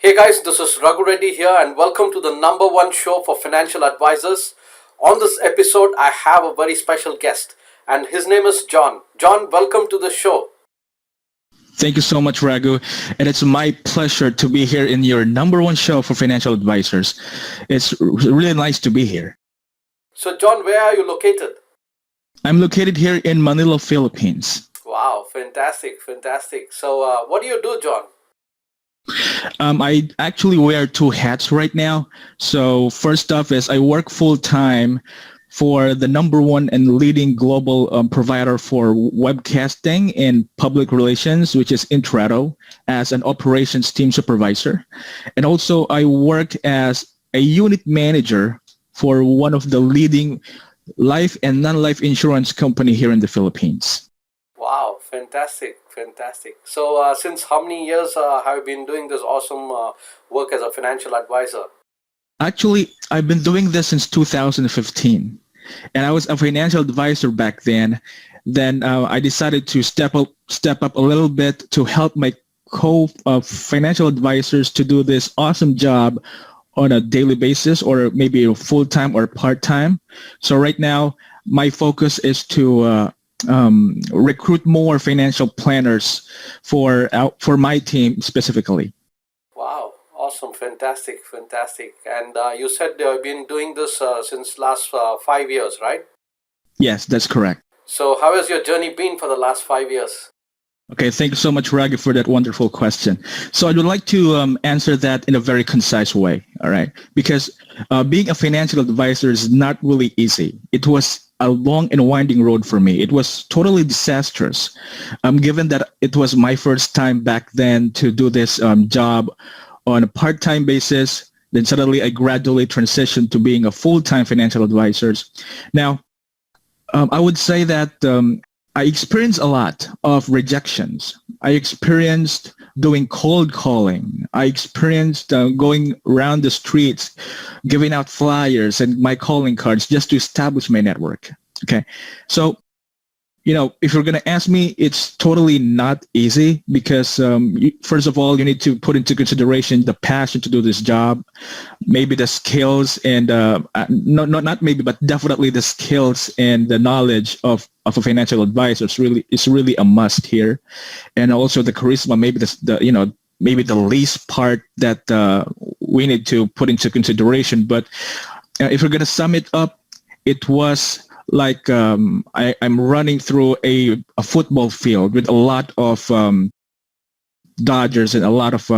Hey guys, this is Raghu Reddy here, and welcome to the number one show for financial advisors. On this episode, I have a very special guest, and his name is John. John, welcome to the show. Thank you so much, Raghu. And it's my pleasure to be here in your number one show for financial advisors. It's really nice to be here. So, John, where are you located? I'm located here in Manila, Philippines. Wow, fantastic, fantastic. So, what do you do, John? I actually wear two hats right now. So first off is I work full time for the number one and leading global provider for webcasting and public relations, which is Intrato, as an operations team supervisor. And also I work as a unit manager for one of the leading life and non-life insurance company here in the Philippines. Wow, fantastic, fantastic. So, since how many years have you been doing this awesome work as a financial advisor? Actually, I've been doing this since 2015, and I was a financial advisor back then. Then I decided to step up a little bit to help my financial advisors to do this awesome job on a daily basis, or maybe full time or part time. So right now, my focus is to recruit more financial planners for my team specifically. Wow, awesome, fantastic, fantastic. And you said you've been doing this since last 5 years, right? Yes, that's correct. So, how has your journey been for the last 5 years? Okay, thank you so much, Raghu, for that wonderful question. So I would like to answer that in a very concise way, all right? Because being a financial advisor is not really easy. It was a long and winding road for me. It was totally disastrous, given that it was my first time back then to do this job on a part-time basis. Then suddenly I gradually transitioned to being a full-time financial advisor. Now, I would say that I experienced a lot of rejections. I experienced doing cold calling. I experienced going around the streets, giving out flyers and my calling cards just to establish my network. Okay. So, if you're going to ask me, it's totally not easy because first of all, you need to put into consideration the passion to do this job, maybe the skills and not maybe, but definitely the skills and the knowledge of a financial advisor is really a must here. And also the charisma, maybe maybe the least part that we need to put into consideration. But if we're going to sum it up, it was like I'm running through a football field with a lot of dodgers and a lot of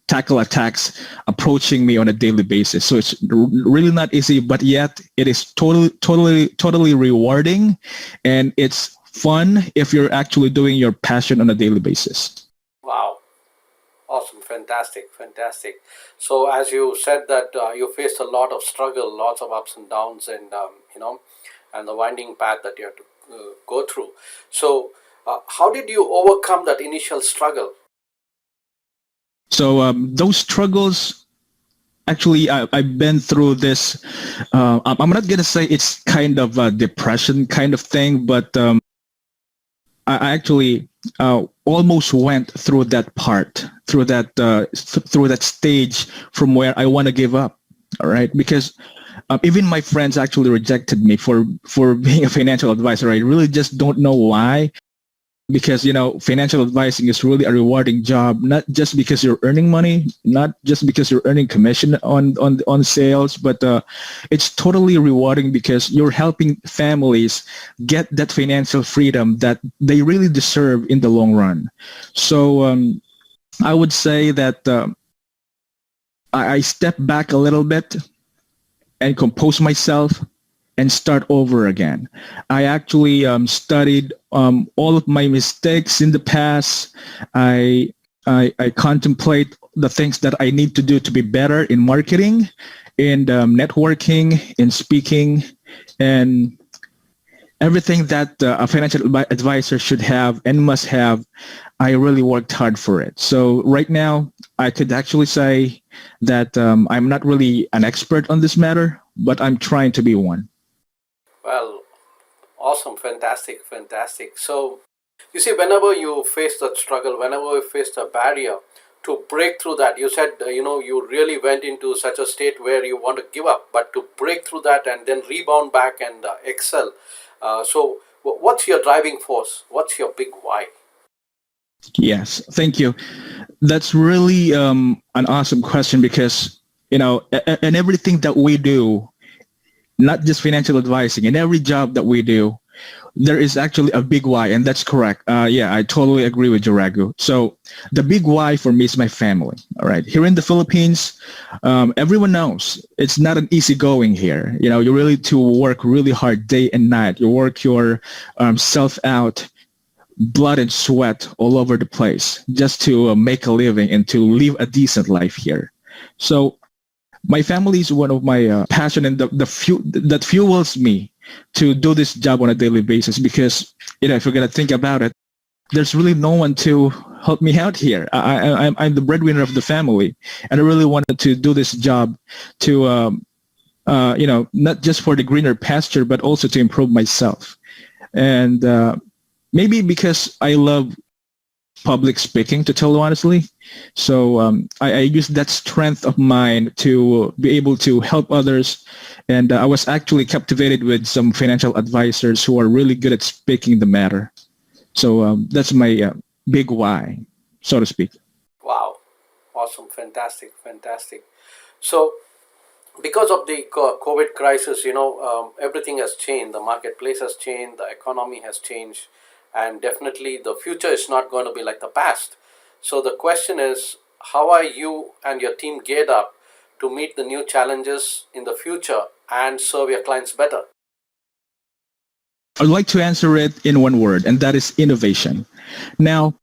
tackle attacks approaching me on a daily basis. So it's really not easy, but yet it is totally rewarding, and it's fun if you're actually doing your passion on a daily basis. Wow, awesome, fantastic, fantastic. So, as you said that you faced a lot of struggle, lots of ups and downs, and and the winding path that you have to go through. So, how did you overcome that initial struggle? So those struggles, actually, I've been through this. I'm not gonna say it's kind of a depression kind of thing, but I actually almost went through that part, through that stage from where I want to give up. All right, because even my friends actually rejected me for being a financial advisor. I really just don't know why. Because financial advising is really a rewarding job, not just because you're earning money, not just because you're earning commission on sales, but it's totally rewarding because you're helping families get that financial freedom that they really deserve in the long run. So I would say that I step back a little bit and compose myself and start over again. I actually studied all of my mistakes in the past. I contemplate the things that I need to do to be better in marketing, in networking, in speaking, and everything that a financial advisor should have and must have. I really worked hard for it. So right now, I could actually say that I'm not really an expert on this matter, but I'm trying to be one. Well, awesome, fantastic, fantastic. So, you see, whenever you face that struggle, whenever you face a barrier, to break through that? You said, you really went into such a state where you want to give up, but to break through that and then rebound back and excel. What's your driving force? What's your big why? Yes, thank you. That's really an awesome question because, in everything that we do, not just financial advising, in every job that we do, there is actually a big why, and that's correct. Yeah, I totally agree with you, Raghu. So the big why for me is my family. All right, here in the Philippines, everyone knows it's not an easy going here. You really to work really hard day and night. You work your self out, blood and sweat all over the place just to make a living and to live a decent life here. So my family is one of my passion and that fuels me to do this job on a daily basis because, if you're going to think about it, there's really no one to help me out here. I'm the breadwinner of the family, and I really wanted to do this job to, not just for the greener pasture, but also to improve myself. And maybe because I love public speaking, to tell you honestly. So I use that strength of mine to be able to help others. And I was actually captivated with some financial advisors who are really good at speaking the matter. So that's my big why, so to speak. Wow, awesome, fantastic, fantastic. So, because of the COVID crisis, everything has changed. The marketplace has changed, the economy has changed, and definitely the future is not going to be like the past. So the question is, how are you and your team geared up to meet the new challenges in the future and serve your clients better? I'd like to answer it in one word, and that is innovation. Now,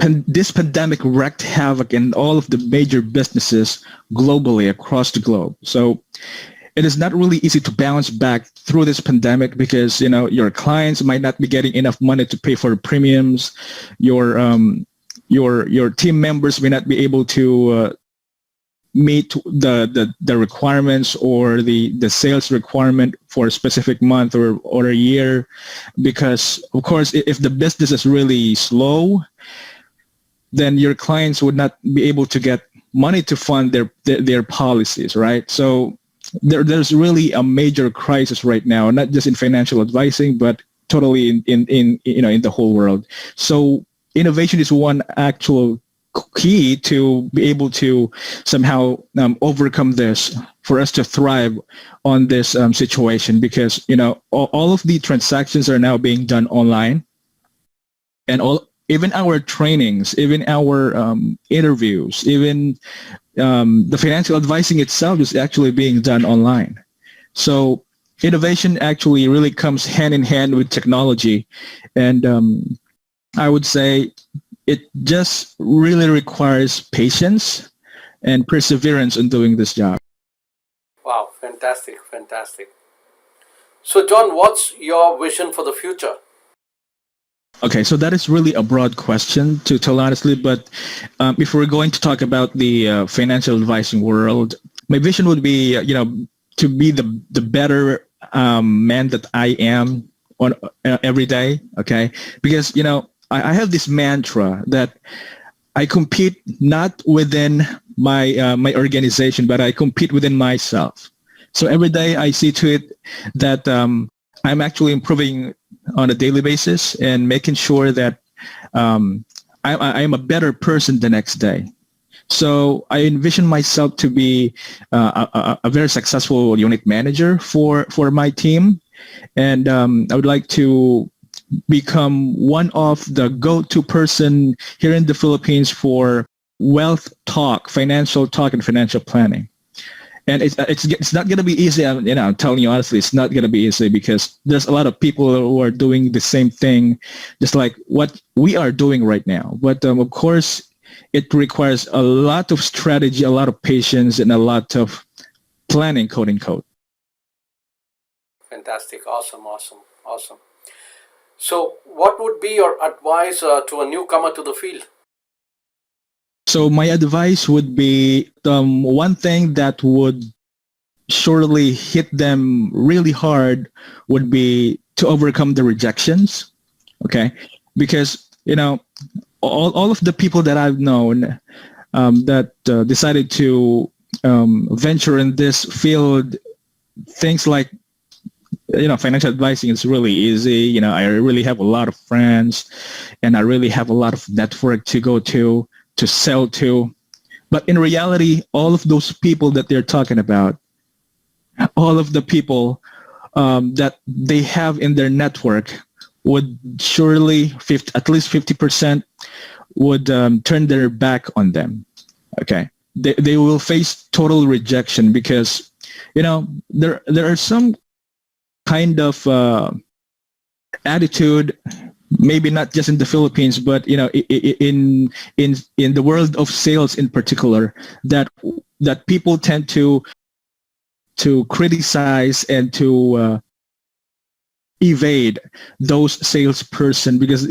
this pandemic wreaked havoc in all of the major businesses globally across the globe. So it is not really easy to bounce back through this pandemic because, your clients might not be getting enough money to pay for premiums. Your team members may not be able to meet the requirements or the sales requirement for a specific month or a year, because of course if the business is really slow, then your clients would not be able to get money to fund their policies, right? So there's really a major crisis right now, not just in financial advising, but totally in the whole world. So innovation is one actual key to be able to somehow overcome this, for us to thrive on this situation, because all of the transactions are now being done online, and even our trainings, even our interviews, even the financial advising itself is actually being done online. So innovation actually really comes hand in hand with technology, and I would say it just really requires patience and perseverance in doing this job. Wow, fantastic, fantastic. So, John, what's your vision for the future? Okay, so that is really a broad question, to tell honestly, but if we're going to talk about the financial advising world, my vision would be, to be the better man that I am on every day. Okay, because I have this mantra that I compete not within my organization, but I compete within myself. So every day I see to it that I'm actually improving on a daily basis and making sure that I'm a better person the next day. So I envision myself to be a very successful unit manager for my team, and I would like to become one of the go-to person here in the Philippines for wealth talk, financial talk, and financial planning. And it's not going to be easy. I'm telling you honestly, it's not going to be easy because there's a lot of people who are doing the same thing, just like what we are doing right now. But of course, it requires a lot of strategy, a lot of patience, and a lot of planning, quote unquote. Fantastic, awesome, awesome, awesome. So, what would be your advice to a newcomer to the field? So my advice would be one thing that would surely hit them really hard would be to overcome the rejections. Okay, because all of the people that I've known that decided to venture in this field, things like financial advising is really easy. I really have a lot of friends, and I really have a lot of network to go to sell to. But in reality, all of those people that they're talking about, all of the people that they have in their network would surely at least 50% would turn their back on them. Okay, they will face total rejection because there are some kind of attitude, maybe not just in the Philippines, but in the world of sales in particular, that people tend to criticize and to evade those salesperson, because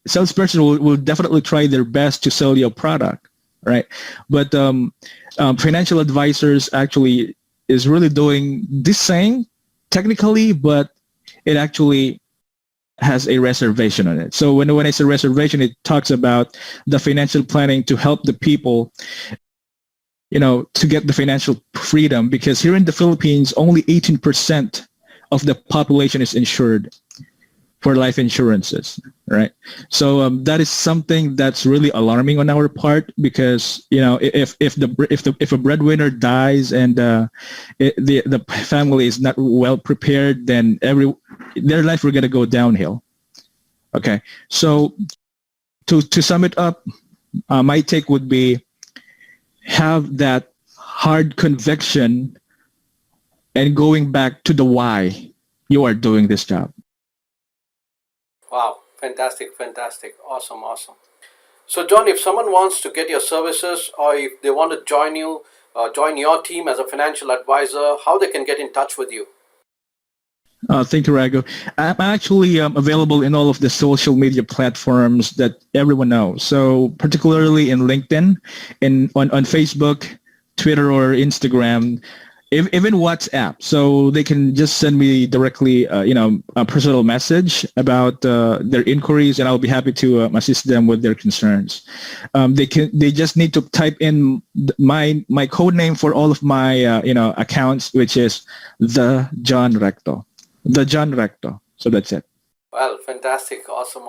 salesperson will definitely try their best to sell your product, right? But financial advisors actually is really doing this same technically, but it actually has a reservation on it. So when I say reservation, it talks about the financial planning to help the people to get the financial freedom, because here in the Philippines, only 18% of the population is insured for life insurances, right? So that is something that's really alarming on our part, because if a breadwinner dies and the family is not well prepared, then their life will gonna go downhill. Okay, so to sum it up, my take would be, have that hard conviction and going back to the why you are doing this job. Wow, fantastic, awesome. So John, if someone wants to get your services, or if they want to join your team as a financial advisor, how they can get in touch with you? Thank you, Raghu. I'm actually available in all of the social media platforms that everyone knows. So particularly in LinkedIn, on Facebook, Twitter, or Instagram, even WhatsApp. So they can just send me directly, a personal message about their inquiries, and I'll be happy to assist them with their concerns. They just need to type in my code name for all of my accounts, which is the John Recto. The John Recto. So that's it. Well, fantastic. Awesome.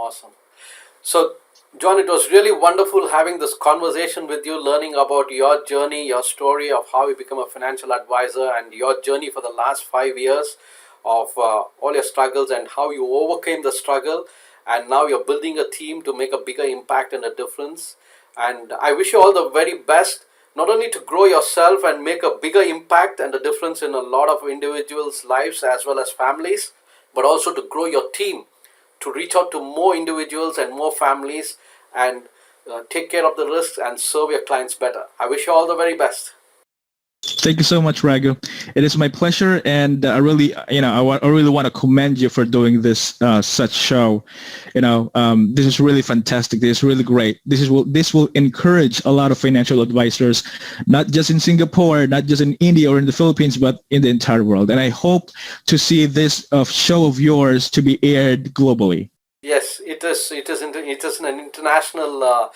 So, John, it was really wonderful having this conversation with you, learning about your journey, your story of how you become a financial advisor, and your journey for the last 5 years of all your struggles and how you overcame the struggle. And now you're building a team to make a bigger impact and a difference. And I wish you all the very best, not only to grow yourself and make a bigger impact and a difference in a lot of individuals' lives as well as families, but also to grow your team to reach out to more individuals and more families, and take care of the risks and serve your clients better. I wish you all the very best. Thank you so much, Raghu. It is my pleasure, and I really, I really want to commend you for doing this such show. This is really fantastic. This is really great. This will encourage a lot of financial advisors, not just in Singapore, not just in India or in the Philippines, but in the entire world. And I hope to see this show of yours to be aired globally. Yes, it is. It is an international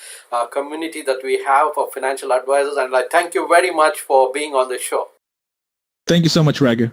community that we have for financial advisors, and I thank you very much for being on the show. Thank you so much, Raghu.